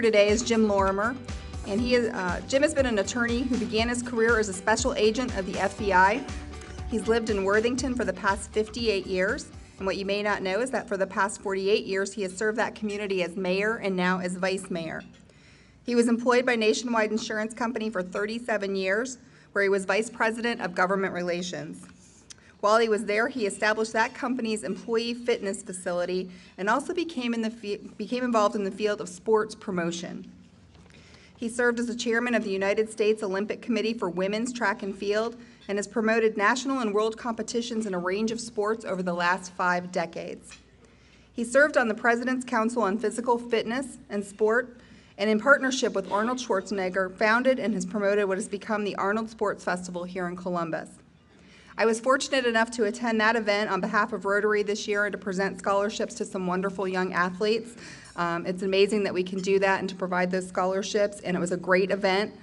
today is Jim Lorimer, and Jim has been an attorney who began his career as a special agent of the FBI. He's lived in Worthington for the past 58 years, and what you may not know is that for the past 48 years he has served that community as mayor and now as vice mayor. He was employed by Nationwide Insurance Company for 37 years, where he was vice president of government relations. While he was there, he established that company's employee fitness facility and also became involved in the field of sports promotion. He served as the chairman of the United States Olympic Committee for Women's Track and Field and has promoted national and world competitions in a range of sports over the last 5 decades. He served on the President's Council on Physical Fitness and Sport, and in partnership with Arnold Schwarzenegger, founded and has promoted what has become the Arnold Sports Festival here in Columbus. I was fortunate enough to attend that event on behalf of Rotary this year and to present scholarships to some wonderful young athletes. It's amazing that we can do that and to provide those scholarships, and it was a great event.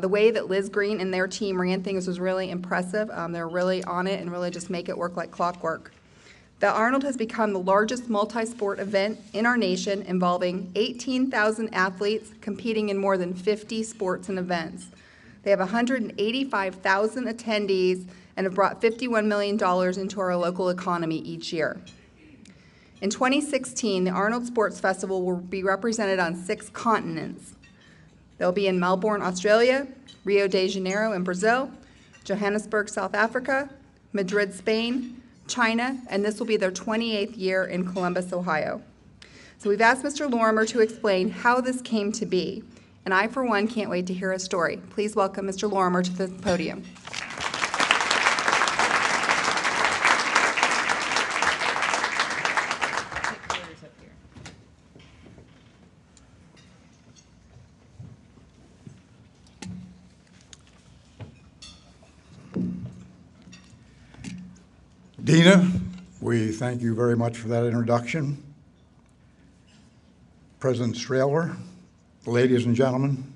The way that Liz Green and their team ran things was really impressive. They're really on it and really just make it work like clockwork. The Arnold has become the largest multi-sport event in our nation, involving 18,000 athletes competing in more than 50 sports and events. They have 185,000 attendees and have brought $51 million into our local economy each year. In 2016, the Arnold Sports Festival will be represented on 6 continents. They'll be in Melbourne, Australia, Rio de Janeiro in Brazil, Johannesburg, South Africa, Madrid, Spain, China, and this will be their 28th year in Columbus, Ohio. So we've asked Mr. Lorimer to explain how this came to be, and I, for one, can't wait to hear his story. Please welcome Mr. Lorimer to the podium. Dina, we thank you very much for that introduction. President Strahler, ladies and gentlemen,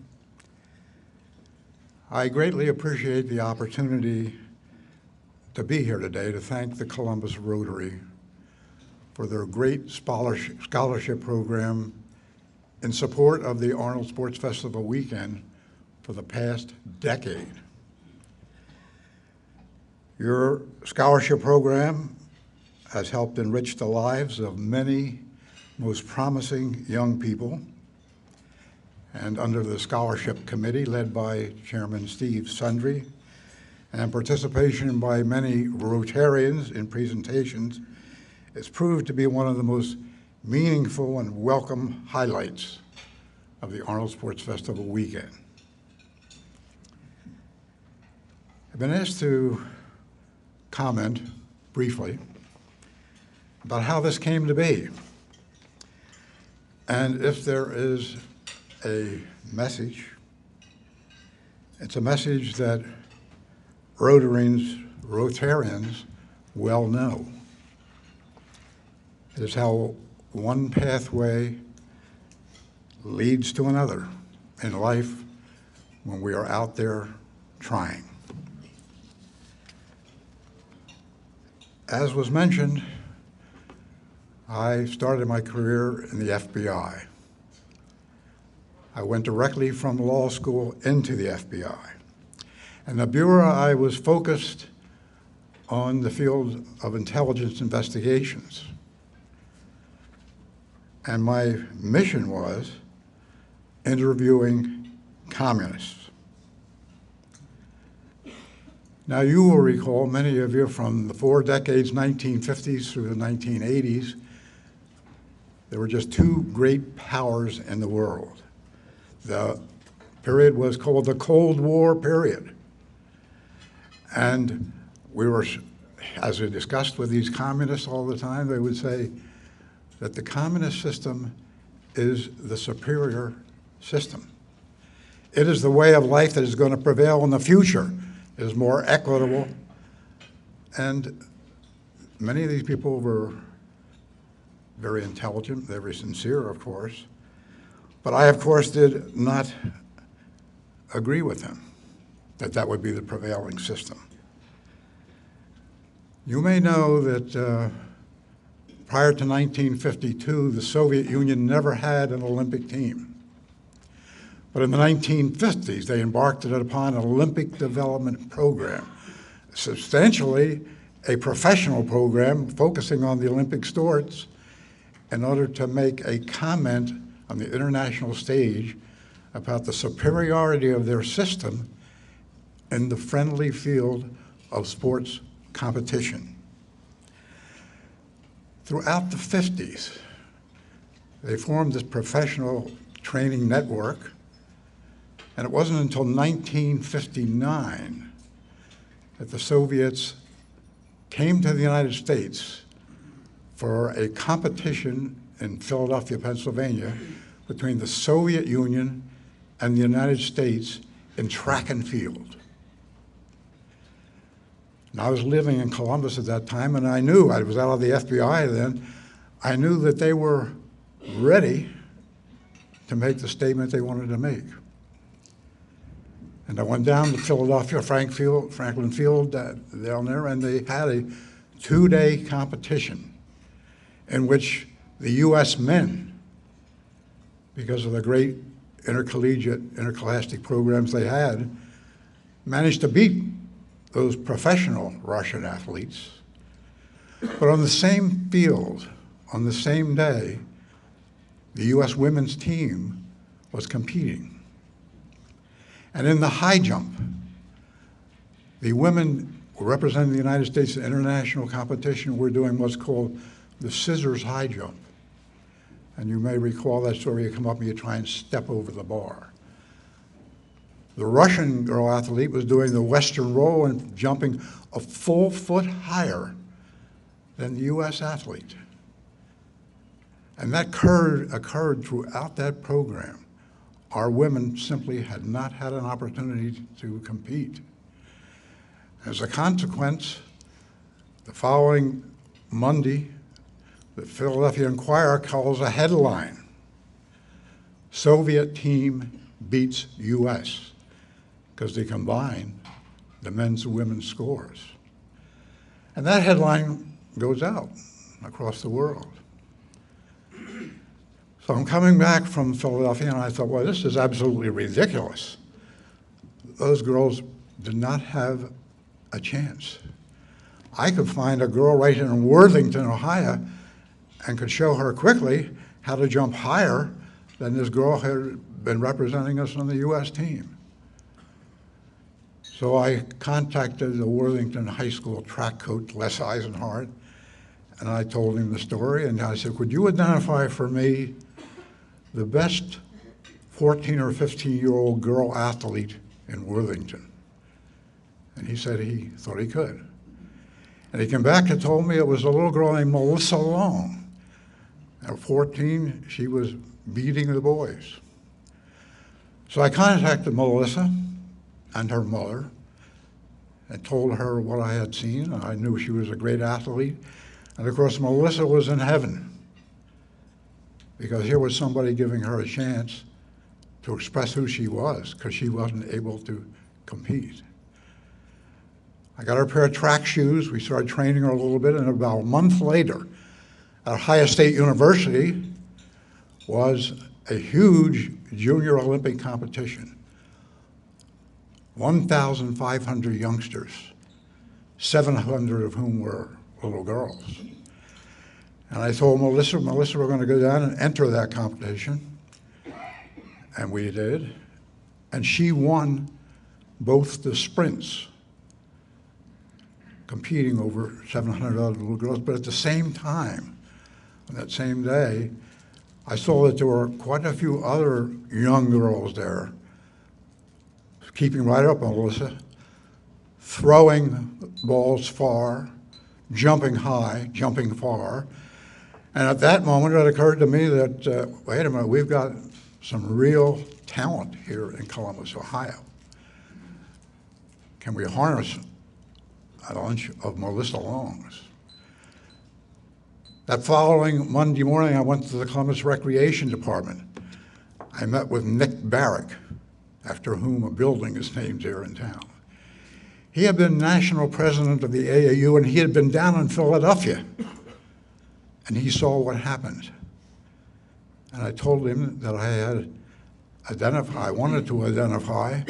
I greatly appreciate the opportunity to be here today to thank the Columbus Rotary for their great scholarship program in support of the Arnold Sports Festival weekend for the past decade. Your scholarship program has helped enrich the lives of many most promising young people. And under the scholarship committee led by Chairman Steve Sundry and participation by many Rotarians in presentations, it's proved to be one of the most meaningful and welcome highlights of the Arnold Sports Festival weekend. I've been asked to comment briefly about how this came to be, and if there is a message, it's a message that Rotarians well know. It is how one pathway leads to another in life when we are out there trying. As was mentioned, I started my career in the FBI. I went directly from law school into the FBI. In the Bureau, I was focused on the field of intelligence investigations. And my mission was interviewing communists. Now, you will recall, many of you, from the 4 decades, 1950s through the 1980s, there were just 2 great powers in the world. The period was called the Cold War period. And we were, as we discussed with these communists all the time, they would say that the communist system is the superior system. It is the way of life that is going to prevail in the future. It is more equitable. And many of these people were very intelligent, very sincere, of course. But I, of course, did not agree with them that that would be the prevailing system. You may know that prior to 1952, the Soviet Union never had an Olympic team. But in the 1950s, they embarked upon an Olympic development program, substantially a professional program focusing on the Olympic sports, in order to make a comment on the international stage about the superiority of their system in the friendly field of sports competition. Throughout the 50s, they formed this professional training network, and it wasn't until 1959 that the Soviets came to the United States for a competition in Philadelphia, Pennsylvania, between the Soviet Union and the United States in track and field. And I was living in Columbus at that time, and I knew, I was out of the FBI then, I knew that they were ready to make the statement they wanted to make. And I went down to Philadelphia, Franklin Field down there, and they had a 2-day competition in which the U.S. men, because of the great interscholastic programs they had, managed to beat those professional Russian athletes. But on the same field, on the same day, the U.S. women's team was competing. And in the high jump, the women representing the United States in international competition were doing what's called the scissors high jump. And you may recall that story, you come up and you try and step over the bar. The Russian girl athlete was doing the Western roll and jumping a full foot higher than the U.S. athlete. And that occurred throughout that program. Our women simply had not had an opportunity to compete. As a consequence, the following Monday, the Philadelphia Inquirer calls a headline, "Soviet team beats U.S.," because they combined the men's and women's scores. And that headline goes out across the world. So I'm coming back from Philadelphia, and I thought, well, this is absolutely ridiculous. Those girls did not have a chance. I could find a girl right in Worthington, Ohio, and could show her quickly how to jump higher than this girl had been representing us on the U.S. team. So I contacted the Worthington High School track coach, Les Eisenhart, and I told him the story, and I said, could you identify for me the best 14 or 15-year-old girl athlete in Worthington? And he said he thought he could. And he came back and told me it was a little girl named Melissa Long. At 14, she was beating the boys. So I contacted Melissa and her mother and told her what I had seen. I knew she was a great athlete. And of course, Melissa was in heaven, because here was somebody giving her a chance to express who she was, because she wasn't able to compete. I got her a pair of track shoes. We started training her a little bit, and about a month later, at Ohio State University was a huge junior Olympic competition. 1,500 youngsters, 700 of whom were little girls. And I told Melissa, we're going to go down and enter that competition. And we did. And she won both the sprints, competing over 700 other little girls. But at the same time, on that same day, I saw that there were quite a few other young girls there, keeping right up on Melissa, throwing balls far, jumping high, jumping far. And at that moment, it occurred to me that, wait a minute, we've got some real talent here in Columbus, Ohio. Can we harness a bunch of Melissa Longs? That following Monday morning, I went to the Columbus Recreation Department. I met with Nick Barrick, after whom a building is named here in town. He had been national president of the AAU, and he had been down in Philadelphia, and he saw what happened. And I told him that I had I wanted to identify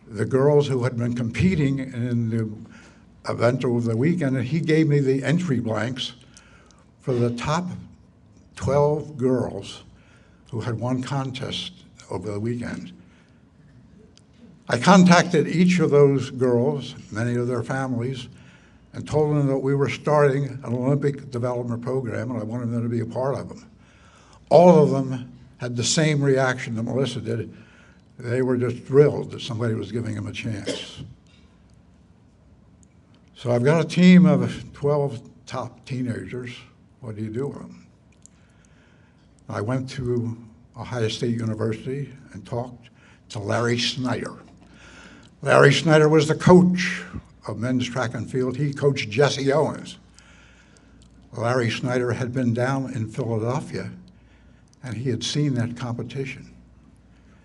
the girls who had been competing in the event over the weekend, and he gave me the entry blanks for the top 12 girls who had won contests over the weekend. I contacted each of those girls, many of their families, and told them that we were starting an Olympic development program and I wanted them to be a part of them. All of them had the same reaction that Melissa did. They were just thrilled that somebody was giving them a chance. So I've got a team of 12 top teenagers. What do you do with them? I went to Ohio State University and talked to Larry Snyder. Larry Snyder was the coach of men's track and field. He coached Jesse Owens. Larry Snyder had been down in Philadelphia and he had seen that competition.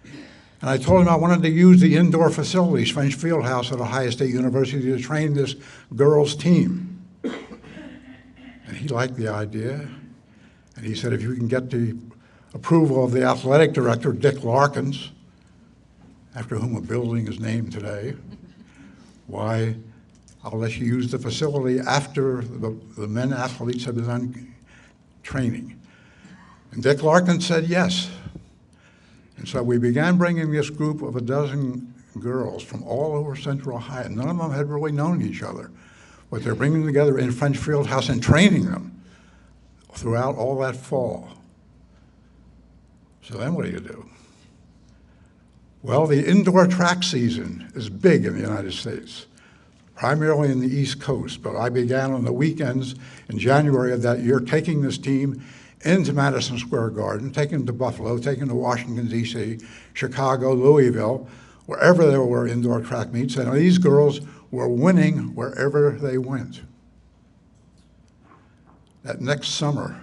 And I told him I wanted to use the indoor facilities, French Fieldhouse at Ohio State University, to train this girls' team. And he liked the idea. And he said, if you can get the approval of the athletic director, Dick Larkins, after whom a building is named today, why, I'll let you use the facility after the men athletes have been done training. And Dick Larkins said yes. And so we began bringing this group of a dozen girls from all over Central Ohio. None of them had really known each other, but they're bringing them together in French Fieldhouse and training them throughout all that fall. So then what do? Well, the indoor track season is big in the United States, primarily in the East Coast, but I began on the weekends in January of that year taking this team into Madison Square Garden, taking them to Buffalo, taking them to Washington, D.C., Chicago, Louisville, wherever there were indoor track meets, and these girls were winning wherever they went. That next summer,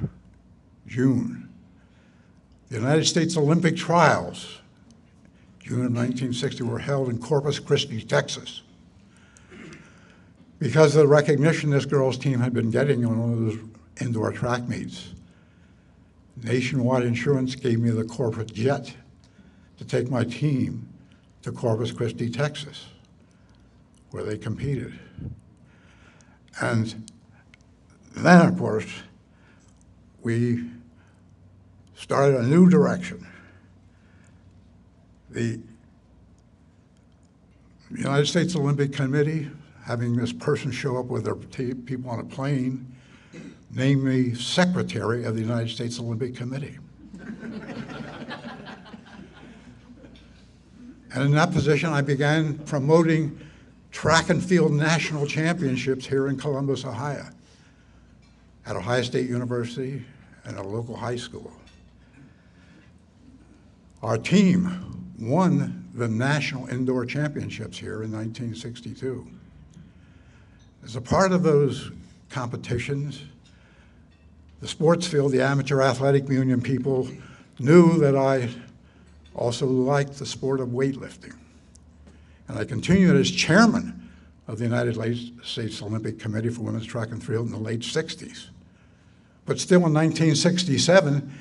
June, the United States Olympic Trials, June of 1960, were held in Corpus Christi, Texas. Because of the recognition this girls' team had been getting on one of those indoor track meets, Nationwide Insurance gave me the corporate jet to take my team to Corpus Christi, Texas, where they competed. And then, of course, we started a new direction. The United States Olympic Committee, having this person show up with their people on a plane, named me Secretary of the United States Olympic Committee. And in that position, I began promoting track and field national championships here in Columbus, Ohio, at Ohio State University and a local high school. Our team won the national indoor championships here in 1962. As a part of those competitions, the sports field, the Amateur Athletic Union people knew that I also liked the sport of weightlifting. And I continued as chairman of the United States Olympic Committee for Women's Track and Field in the late 60s. But still in 1967,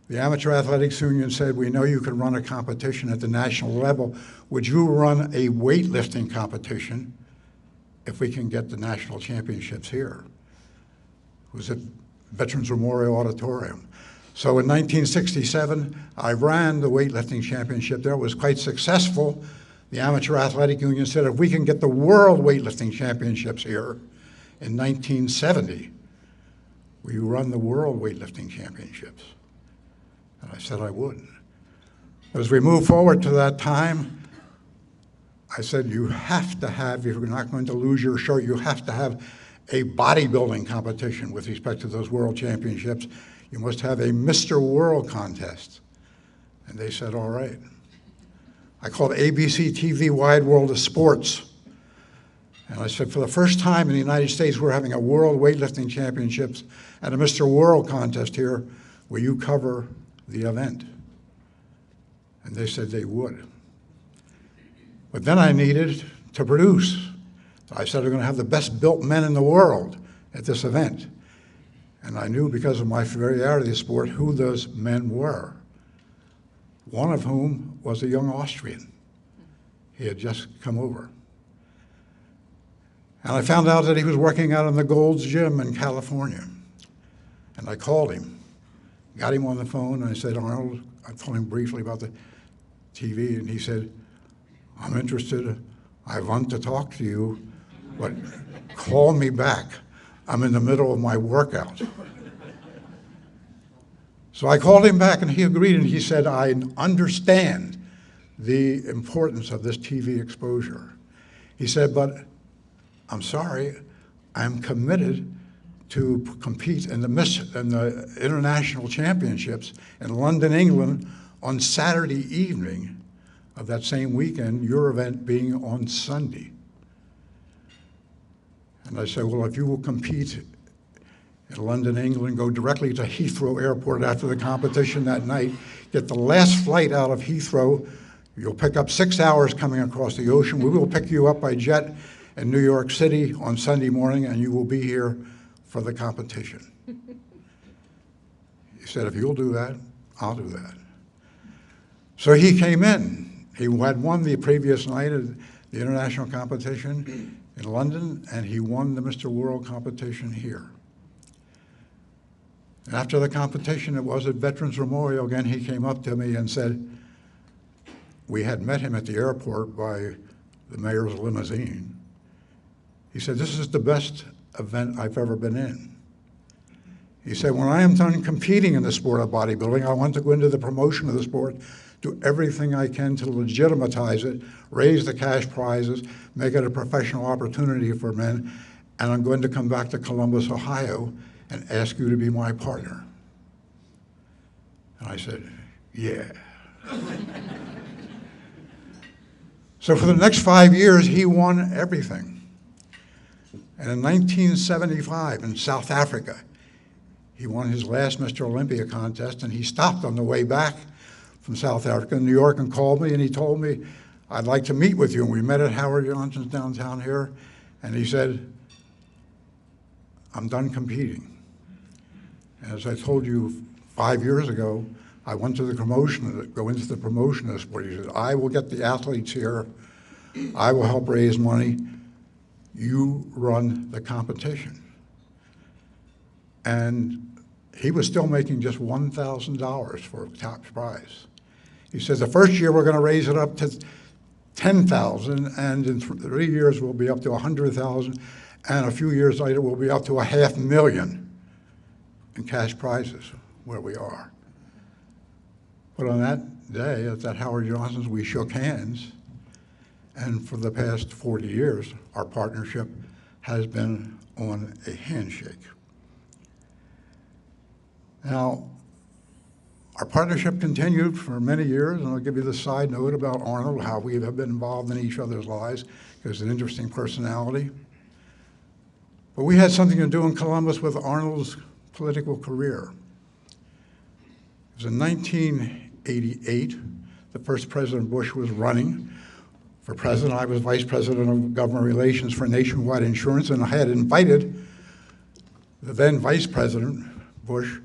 the Amateur Athletics Union said, we know you can run a competition at the national level. Would you run a weightlifting competition if we can get the national championships here? It was at Veterans Memorial Auditorium. So in 1967, I ran the weightlifting championship there. It was quite successful. The Amateur Athletic Union said, if we can get the World Weightlifting Championships here in 1970, will you run the World Weightlifting Championships? And I said I would. As we move forward to that time, I said, you have to have, if you're not going to lose your shirt, you have to have a bodybuilding competition with respect to those world championships. You must have a Mr. World contest. And they said, all right. I called ABC TV Wide World of Sports. And I said, for the first time in the United States, we're having a World Weightlifting Championships and a Mr. World contest here. Will you cover the event? And they said they would. But then I needed to produce. I said, we're going to have the best built men in the world at this event. And I knew because of my familiarity with the sport who those men were. one of whom was a young Austrian. He had just come over. And I found out that he was working out in the Gold's Gym in California. And I called him, got him on the phone, and I said, Arnold, I told him briefly about the TV, and he said, I'm interested. I want to talk to you, but call me back. I'm in the middle of my workout. So I called him back, and he agreed, and he said, I understand the importance of this TV exposure. He said, but I'm sorry, I'm committed to compete in the international championships in London, England on Saturday evening of that same weekend, your event being on Sunday. And I said, well, if you will compete in London, England, go directly to Heathrow Airport after the competition that night, get the last flight out of Heathrow, you'll pick up 6 hours coming across the ocean. We will pick you up by jet in New York City on Sunday morning, and you will be here for the competition. He said, if you'll do that, I'll do that. So he came in. He had won the previous night at the international competition in London, and he won the Mr. World competition here. And after the competition, it was at Veterans Memorial again, he came up to me and said, we had met him at the airport by the mayor's limousine. He said, this is the best event I've ever been in. He said, when I am done competing in the sport of bodybuilding, I want to go into the promotion of the sport, do everything I can to legitimatize it, raise the cash prizes, make it a professional opportunity for men, and I'm going to come back to Columbus, Ohio, and ask you to be my partner. And I said, yeah. So for the next 5 years, he won everything. And in 1975, in South Africa, he won his last Mr. Olympia contest, and he stopped on the way back from South Africa in New York and called me, and he told me, I'd like to meet with you. And we met at Howard Johnson's downtown here, and he said, I'm done competing. And as I told you 5 years ago, I went to the promotion, go into the promotion of the sport. He said, I will get the athletes here. I will help raise money. You run the competition. And he was still making just $1,000 for a top prize. He says, the first year we're going to raise it up to $10,000, and in 3 years we'll be up to $100,000, and a few years later we'll be up to $500,000 in cash prizes where we are. But on that day at that Howard Johnson's, we shook hands, and for the past 40 years, our partnership has been on a handshake. Now, our partnership continued for many years, and I'll give you the side note about Arnold, how we have been involved in each other's lives, because he's an interesting personality. But we had something to do in Columbus with Arnold's political career. It was in 1988, the first President Bush was running for president. I was vice president of government relations for Nationwide Insurance, and I had invited the then Vice President Bush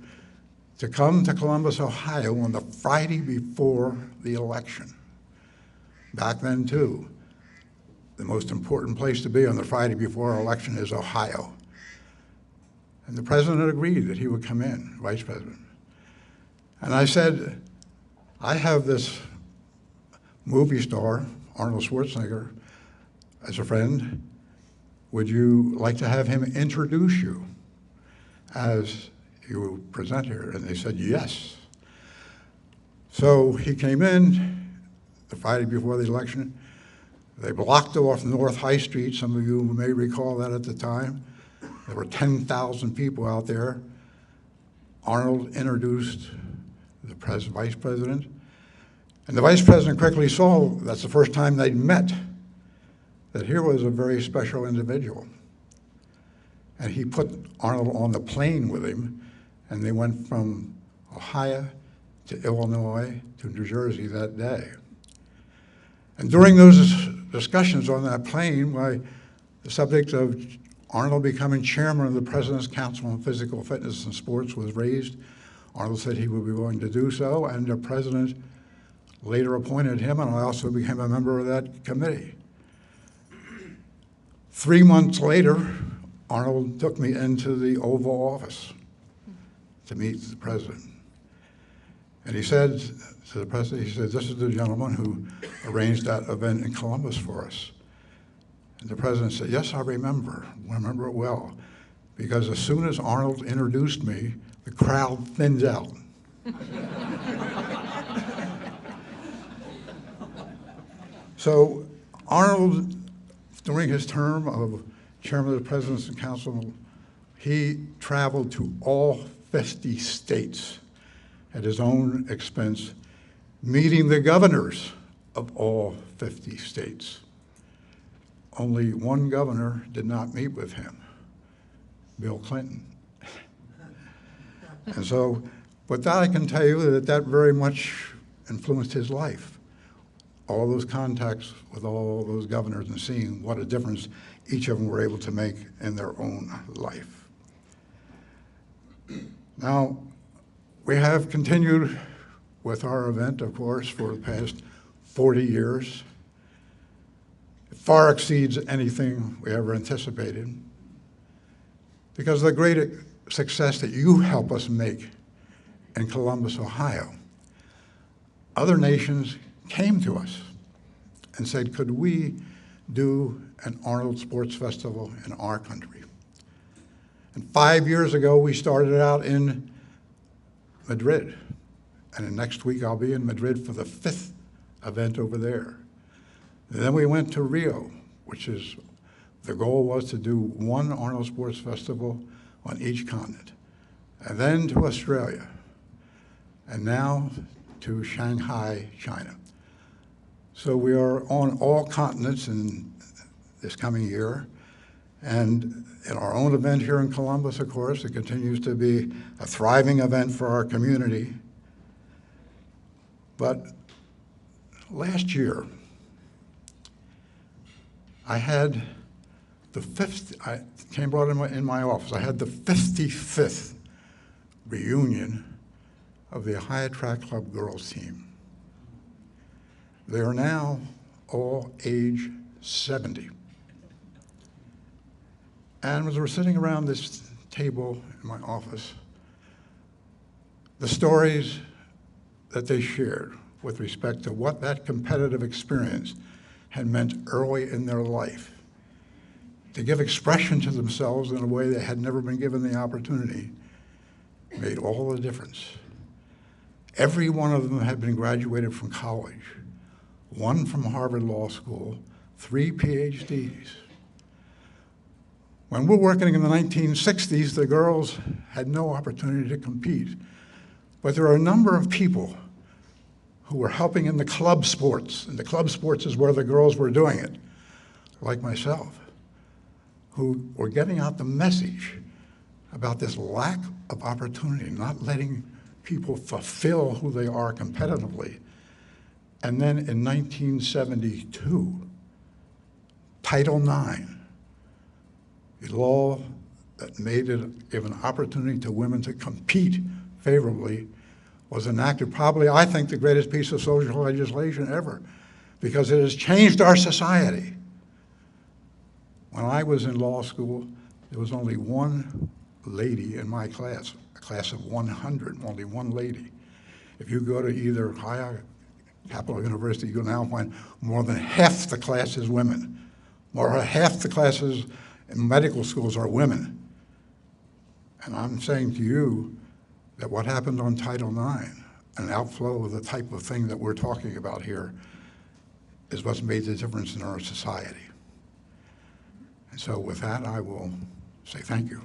to come to Columbus, Ohio on the Friday before the election. Back then, too, the most important place to be on the Friday before our election is Ohio. And the president had agreed that he would come in, vice president. And I said, I have this movie star, Arnold Schwarzenegger, as a friend. Would you like to have him introduce you as you present here? And they said, yes. So he came in the Friday before the election. They blocked off North High Street. Some of you may recall that at the time. There were 10,000 people out there. Arnold introduced the vice president. And the vice president quickly saw, that's the first time they'd met, that here was a very special individual. And he put Arnold on the plane with him, and they went from Ohio to Illinois to New Jersey that day. And during those discussions on that plane, the subject of Arnold becoming chairman of the President's Council on Physical Fitness and Sports was raised. Arnold said he would be willing to do so, and the president later appointed him, and I also became a member of that committee. 3 months later, Arnold took me into the Oval Office to meet the president. And he said to the president, he said, "This is the gentleman who arranged that event in Columbus for us." And the president said, "Yes, I remember it well, because as soon as Arnold introduced me, the crowd thinned out." So Arnold, during his term of chairman of the President's Council, he traveled to all 50 states at his own expense, meeting the governors of all 50 states. Only one governor did not meet with him, Bill Clinton. And so, but that I can tell you that very much influenced his life. All those contacts with all those governors and seeing what a difference each of them were able to make in their own life. Now, we have continued with our event, of course, for the past 40 years. It far exceeds anything we ever anticipated, because of the great success that you help us make in Columbus, Ohio. Other nations came to us and said, could we do an Arnold Sports Festival in our country? And 5 years ago, we started out in Madrid. And then next week, I'll be in Madrid for the 5th event over there. And then we went to Rio, which is, the goal was to do one Arnold Sports Festival on each continent. And then to Australia. And now to Shanghai, China. So we are on all continents in this coming year. And in our own event here in Columbus, of course, it continues to be a thriving event for our community. But last year, I had I came brought in my office, I had the 55th reunion of the Hyatt Track Club girls team. They are now all age 70. And as we're sitting around this table in my office, the stories that they shared with respect to what that competitive experience had meant early in their life, to give expression to themselves in a way they had never been given the opportunity, made all the difference. Every one of them had been graduated from college, one from Harvard Law School, 3 PhDs. When we were working in the 1960s, the girls had no opportunity to compete. But there are a number of people who were helping in the club sports, and the club sports is where the girls were doing it, like myself, who were getting out the message about this lack of opportunity, not letting people fulfill who they are competitively. And then in 1972, Title IX, the law that gave an opportunity to women to compete favorably, was enacted. Probably, I think, the greatest piece of social legislation ever, because it has changed our society. When I was in law school, there was only one lady in my class, a class of 100, only one lady. If you go to either Capital University, you now find more than half the class is women. More than half the classes in medical schools are women. And I'm saying to you that what happened on Title IX, an outflow of the type of thing that we're talking about here, is what's made the difference in our society. And so with that, I will say thank you.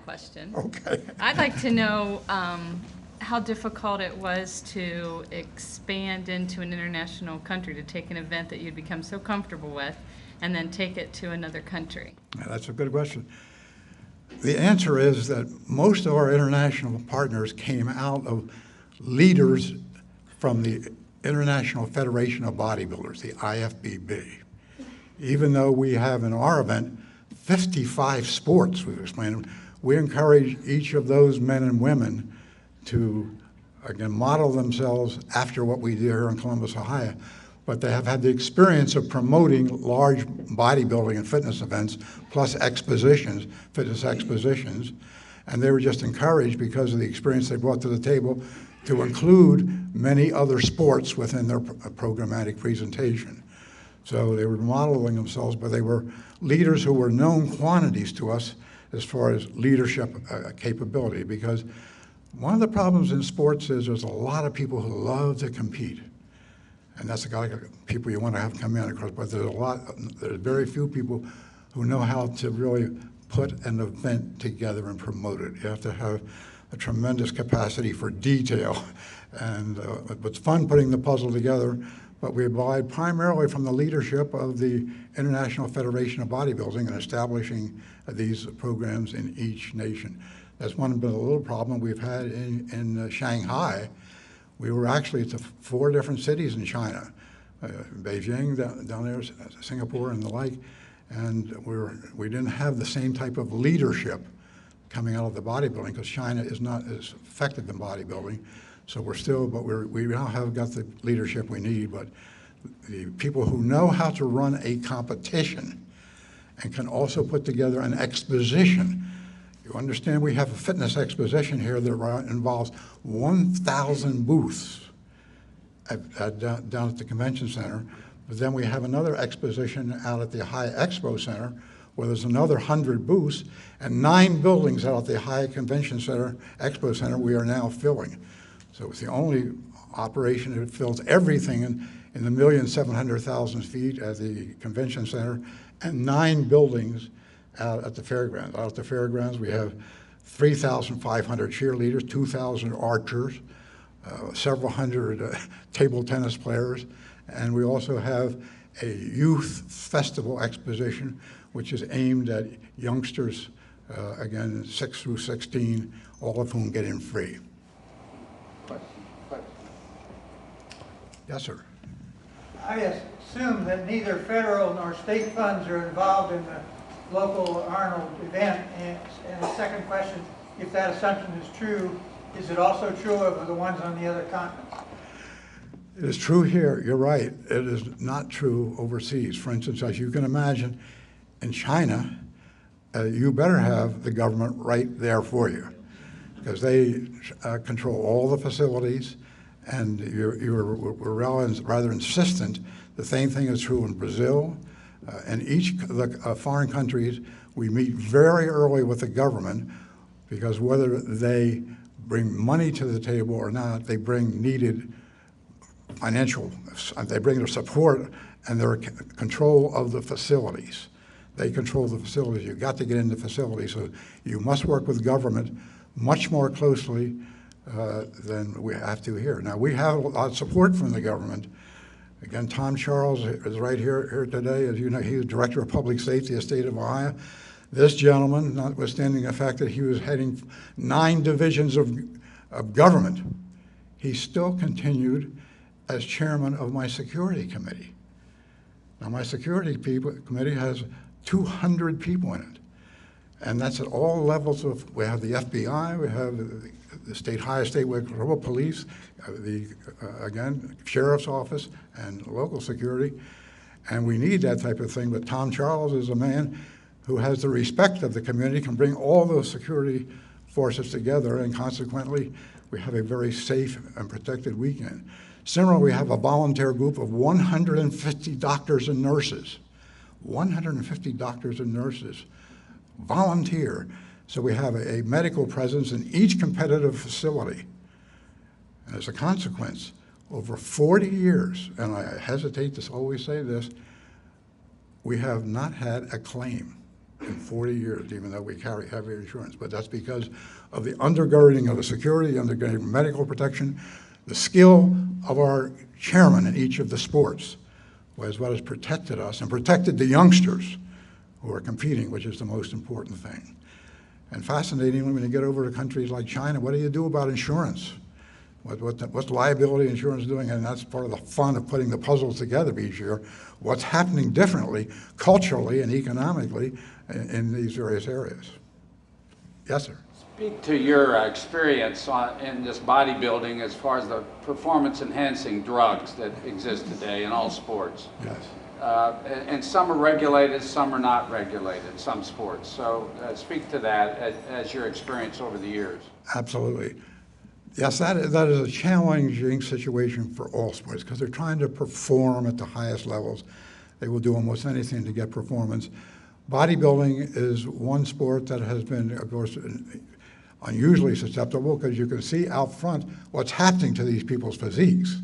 Question. Okay. I'd like to know how difficult it was to expand into an international country, to take an event that you'd become so comfortable with and then take it to another country. Yeah, that's a good question. The answer is that most of our international partners came out of leaders from the International Federation of Bodybuilders, the IFBB. Even though we have in our event 55 sports, we've explained, we encourage each of those men and women to, again, model themselves after what we do here in Columbus, Ohio. But they have had the experience of promoting large bodybuilding and fitness events, plus expositions, fitness expositions, and they were just encouraged because of the experience they brought to the table to include many other sports within their programmatic presentation. So they were modeling themselves, but they were leaders who were known quantities to us as far as leadership capability, because one of the problems in sports is there's a lot of people who love to compete. And that's the kind of people you want to have come in, of course, but there's very few people who know how to really put an event together and promote it. You have to have a tremendous capacity for detail. And it's fun putting the puzzle together, but we abide primarily from the leadership of the International Federation of Bodybuilding and establishing these programs in each nation. That's one been a little problem we've had in Shanghai. We were actually to 4 different cities in China, Beijing, down there, Singapore, and the like, and we didn't have the same type of leadership coming out of the bodybuilding because China is not as effective in bodybuilding. So we now have got the leadership we need, but the people who know how to run a competition and can also put together an exposition. You understand we have a fitness exposition here that involves 1,000 booths down at the convention center, but then we have another exposition out at the High Expo Center where there's another 100 booths and 9 buildings out at the High Convention Center, Expo Center we are now filling. So it's the only operation that fills everything in the 1,700,000 feet at the convention center and 9 buildings out at the fairgrounds. Out at the fairgrounds, we have 3,500 cheerleaders, 2,000 archers, several hundred table tennis players, and we also have a youth festival exposition, which is aimed at youngsters, again, 6 through 16, all of whom get in free. Yes, sir. I assume that neither federal nor state funds are involved in the local Arnold event. And the second question, if that assumption is true, is it also true of the ones on the other continents? It is true here, you're right. It is not true overseas. For instance, as you can imagine, in China, you better have the government right there for you because they control all the facilities, and we're rather insistent. The same thing is true in Brazil. In each of the foreign countries, we meet very early with the government because whether they bring money to the table or not, they bring needed financial, they bring their support and their control of the facilities. They control the facilities. You've got to get into facilities, so you must work with government much more closely than we have to here. Now, we have a lot of support from the government. Again, Tom Charles is right here today. As you know, he was Director of Public Safety of the state of Ohio. This gentleman, notwithstanding the fact that he was heading 9 divisions of government, he still continued as chairman of my security committee. Now, my security committee has 200 people in it. And that's at all levels of, we have the FBI, we have the highest statewide police, again, sheriff's office and local security. And we need that type of thing, but Tom Charles is a man who has the respect of the community, can bring all those security forces together, and consequently, we have a very safe and protected weekend. Similarly, we have a volunteer group of 150 doctors and nurses. 150 doctors and nurses volunteer. So we have a medical presence in each competitive facility. And as a consequence, over 40 years, and I hesitate to always say this, we have not had a claim in 40 years, even though we carry heavy insurance. But that's because of the undergirding of the security, undergirding medical protection, the skill of our chairman in each of the sports was what has protected us and protected the youngsters who are competing, which is the most important thing. And fascinatingly, when you get over to countries like China, what do you do about insurance? What's liability insurance doing? And that's part of the fun of putting the puzzles together each year. What's happening differently, culturally and economically, in these various areas? Yes, sir. Speak to your experience in this bodybuilding as far as the performance-enhancing drugs that exist today in all sports. Yes. And some are regulated, some are not regulated, some sports. So speak to that as your experience over the years. Absolutely. Yes, that is a challenging situation for all sports because they're trying to perform at the highest levels. They will do almost anything to get performance. Bodybuilding is one sport that has been, of course, unusually susceptible because you can see out front what's happening to these people's physiques.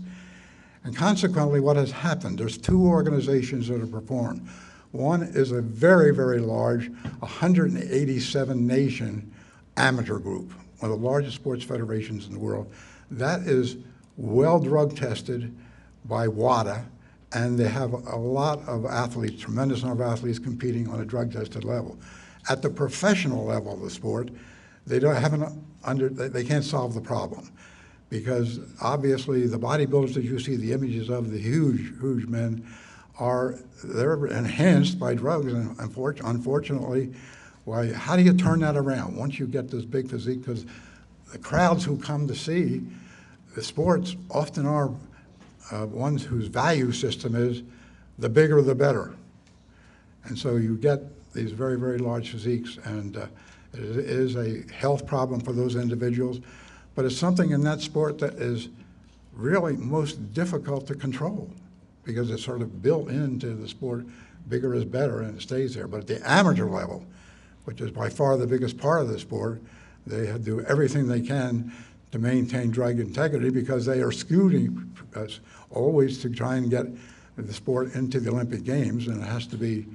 And consequently, what has happened, there's two organizations that have performed. One is a very, very large 187-nation amateur group, one of the largest sports federations in the world. That is well drug tested by WADA, and they have a lot of athletes, tremendous number of athletes competing on a drug tested level. At the professional level of the sport, they can't solve the problem because obviously the bodybuilders that you see the images of, the huge, huge men, they're enhanced by drugs, and unfortunately, well, how do you turn that around once you get this big physique? Because the crowds who come to see the sports often are ones whose value system is the bigger the better. And so you get these very, very large physiques, and it is a health problem for those individuals, but it's something in that sport that is really most difficult to control because it's sort of built into the sport, bigger is better, and it stays there. But at the amateur level, which is by far the biggest part of the sport, they have to do everything they can to maintain drug integrity because they are scooting always to try and get the sport into the Olympic Games, and it has to be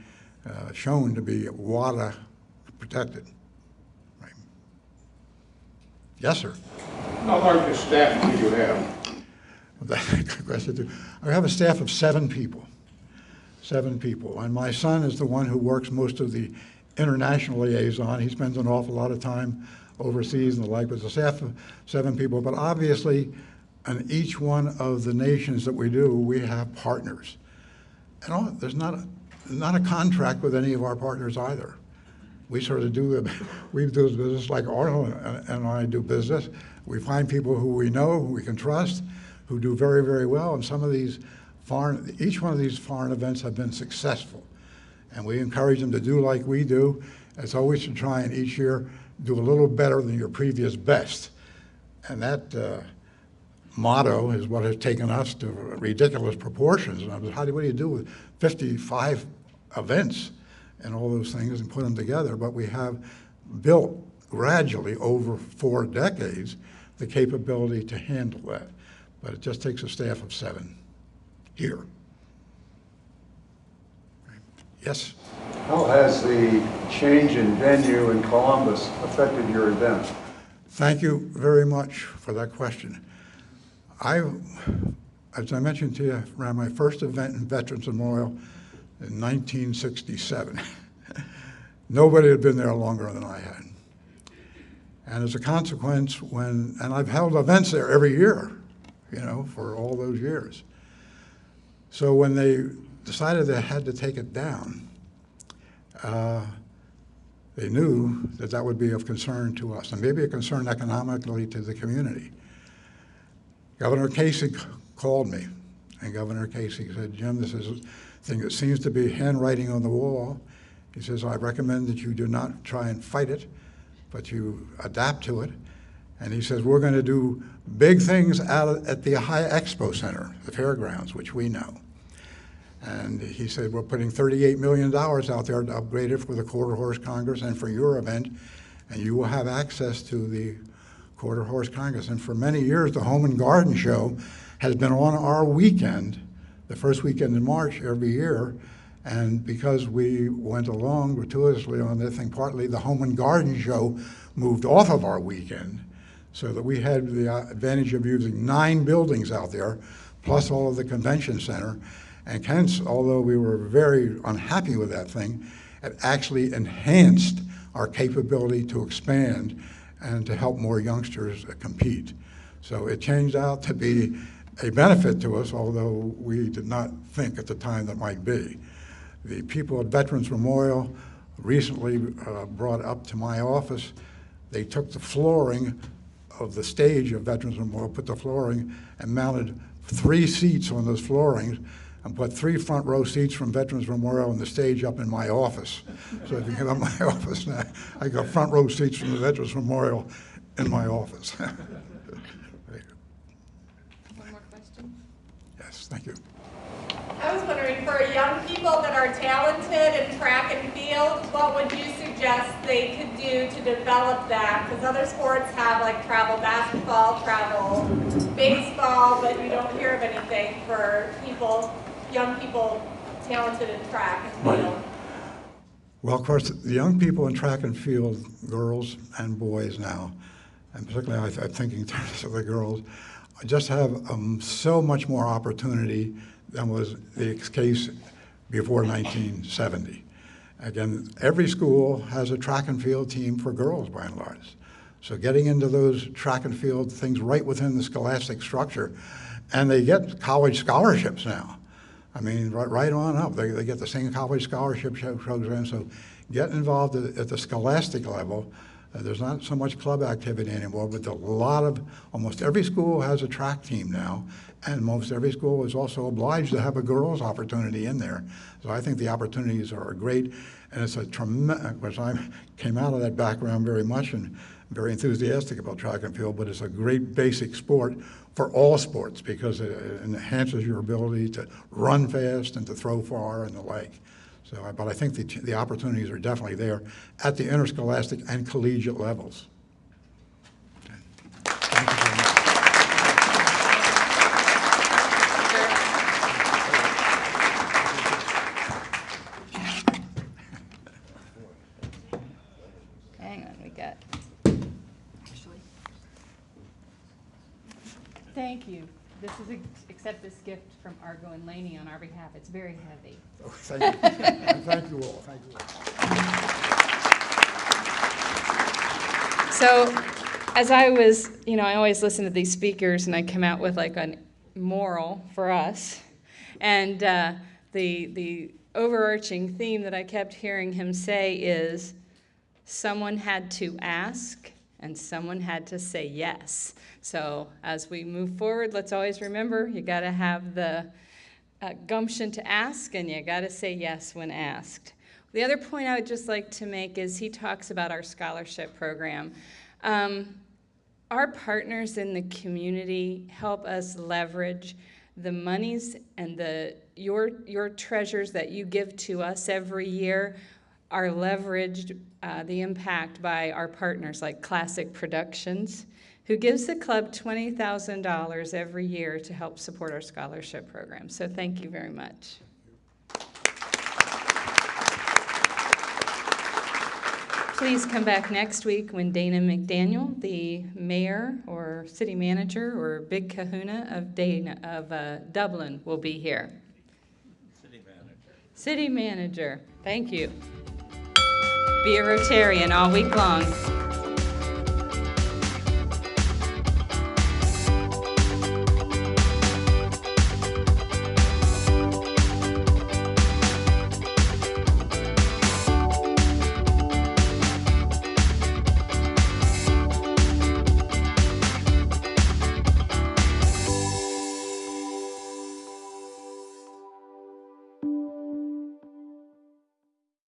shown to be WADA protected. Right. Yes, sir. How large a staff do you have? That's a good question, too. I have a staff of 7 people. 7 people. And my son is the one who works most of the international liaison. He spends an awful lot of time overseas and the like, but it's a staff of 7 people. But obviously, in each one of the nations that we do, we have partners. And there's not a contract with any of our partners either. We sort of do business like Arnold and I do business. We find people who we know, who we can trust, who do very, very well. And some of these each one of these foreign events have been successful. And we encourage them to do like we do. It's always to try and each year do a little better than your previous best. And that motto is what has taken us to ridiculous proportions. And what do you do with 55 events and all those things and put them together? But we have built gradually over 4 decades the capability to handle that. But it just takes a staff of 7 here. Yes? How has the change in venue in Columbus affected your event? Thank you very much for that question. As I mentioned to you, ran my first event in Veterans Memorial in 1967. Nobody had been there longer than I had. And as a consequence, and I've held events there every year, for all those years. So when they decided they had to take it down, they knew that that would be of concern to us and maybe a concern economically to the community. Governor Casey called me, and Governor Casey said, "Jim, this is a thing that seems to be handwriting on the wall." He says, "I recommend that you do not try and fight it, but you adapt to it." And he says, "We're going to do big things at the High Expo Center, the fairgrounds, which we know." And he said, "We're putting $38 million out there to upgrade it for the Quarter Horse Congress and for your event, and you will have access to the Quarter Horse Congress." And for many years, the Home and Garden Show has been on our weekend, the first weekend in March every year. And because we went along gratuitously on this thing, partly the Home and Garden Show moved off of our weekend, so that we had the advantage of using 9 buildings out there, plus all of the convention center. And hence, although we were very unhappy with that thing, it actually enhanced our capability to expand and to help more youngsters compete. So it changed out to be a benefit to us, although we did not think at the time that might be. The people at Veterans Memorial recently brought up to my office, they took the flooring of the stage of Veterans Memorial, put the flooring and mounted 3 seats on those floorings and put 3 front row seats from Veterans Memorial and the stage up in my office. So if you get up my office now, I got front row seats from the Veterans Memorial in my office. One more question? Yes, thank you. I was wondering, for young people that are talented in track and field, what would you suggest they could do to develop that? Because other sports have like travel basketball, travel baseball, but you don't hear of anything for people, young people talented in track and field. Right. Well, of course, the young people in track and field, girls and boys now, and particularly I'm thinking in terms of the girls, just have so much more opportunity than was the case before 1970. Again, every school has a track and field team for girls by and large. So getting into those track and field things right within the scholastic structure, and they get college scholarships now. I mean, right on up, they get the same college scholarship program, so get involved at the scholastic level. There's not so much club activity anymore, but almost every school has a track team now, and most every school is also obliged to have a girls' opportunity in there. So I think the opportunities are great, and it's a tremendous, because I came out of that background very much and very enthusiastic about track and field, but it's a great basic sport for all sports because it enhances your ability to run fast and to throw far and the like. So, but I think the opportunities are definitely there at the interscholastic and collegiate levels. Okay. Thank you very much. Hang on, we got. Thank you. This is accept this gift from Argo and Laney on our behalf. It's very heavy. Oh, thank you. And thank you all. Thank you all. So, as I was, I always listen to these speakers and I come out with like a moral for us. And the overarching theme that I kept hearing him say is someone had to ask and someone had to say yes. So as we move forward, let's always remember you got to have the gumption to ask and you got to say yes when asked. The other point I would just like to make is he talks about our scholarship program. Our partners in the community help us leverage the monies and your treasures that you give to us every year are leveraged, the impact by our partners like Classic Productions, who gives the club $20,000 every year to help support our scholarship program. So thank you very much. Please come back next week when Dana McDaniel, the mayor or city manager or big kahuna of Dublin, will be here. City manager. City manager. Thank you. Be a Rotarian all week long.